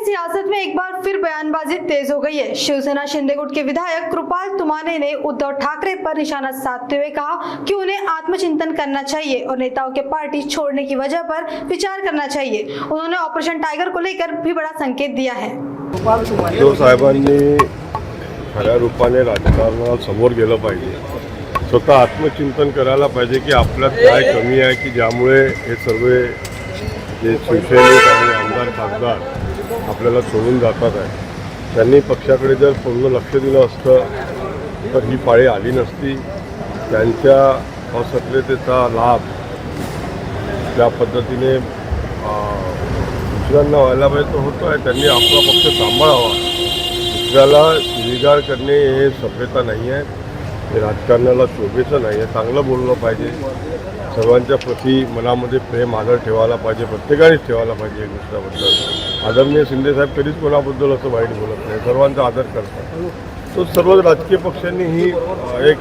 सियासत में एक बार फिर बयानबाजी तेज हो गई है। शिवसेना शिंदे गुट के विधायक कृपाल तुमाने ने उद्धव ठाकरे पर निशाना साधते हुए कहा कि उन्हें आत्मचिंतन करना चाहिए और नेताओं के पार्टी छोड़ने की वजह पर विचार करना चाहिए। उन्होंने ऑपरेशन टाइगर को लेकर भी बड़ा संकेत दिया है। उद्धव साहेबांनी खऱ्या रूपाने राजकारणात समोर गेलं पाहिजे, स्वतः आत्मचिंतन करायला पाहिजे की आपल्यात काय कमी आहे की ज्यामुळे हे सर्व जे शिवसैनिक आणि आमदार खासदार आपल्याला सोडून जातात आहे। त्यांनी पक्षाकडे जर पूर्ण लक्ष दिलं असतं तर ही पाळी आली नसती। त्यांच्या असक्रियतेचा लाभ त्या पद्धतीने दुसऱ्यांना व्हायला पाहिजे तो होतो आहे। त्यांनी आपला पक्ष सांभाळावा, दुसऱ्याला शिवीगाळ करणे हे सभ्यता नाही आहे, हे राजकारणाला शोभेचं नाही आहे। चांगलं बोललं पाहिजे, सर्वांच्या प्रती मनामध्ये प्रेम आदर ठेवायला पाहिजे, प्रत्येकानेच ठेवायला पाहिजे एक दुसऱ्याबद्दल। आदरणीय शिंदेसाहेब कधीच कोणाबद्दल असं वाईट बोलत नाही, सर्वांचा आदर करतात। तो सर्व राजकीय पक्षांनी ही एक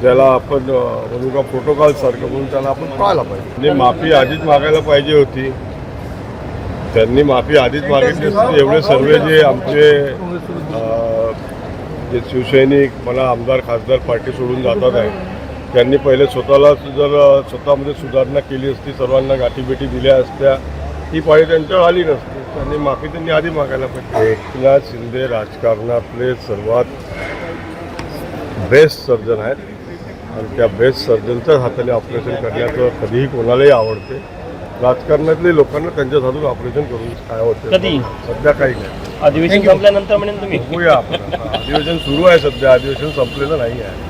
ज्याला आपण म्हणू का प्रोटोकॉल सारखं म्हणून त्याला आपण पाहायला पाहिजे। त्यांनी माफी आधीच मागायला पाहिजे होती, त्यांनी माफी आधीच मागितली असती। एवढे सर्व जे आमचे जे शिवसैनिक मला आमदार खासदार पार्टी सोडून जातात आहे, त्यांनी पहिले स्वतःला जर स्वतःमध्ये सुधारणा केली असती, सर्वांना गाठीभेटी दिल्या असत्या, ही पाळी त्यांच्यावर आली नसती। त्यांनी माफी त्यांनी आधी मागायला पाहिजे। एकनाथ शिंदे राजकारणातले सर्वात बेस्ट सर्जन आहेत आणि त्या बेस्ट सर्जनच्याच हाताने ऑपरेशन करण्याचं कधीही कोणालाही आवडते। राजकारणातले लोकांना त्यांच्याच हातून ऑपरेशन करून काय होतं कधी सध्या काही नाही। अधिवेशन संपल्यानंतर म्हणेन तुम्ही बघूया आपण, अधिवेशन सुरू आहे, सध्या अधिवेशन संपलेलं नाही आहे।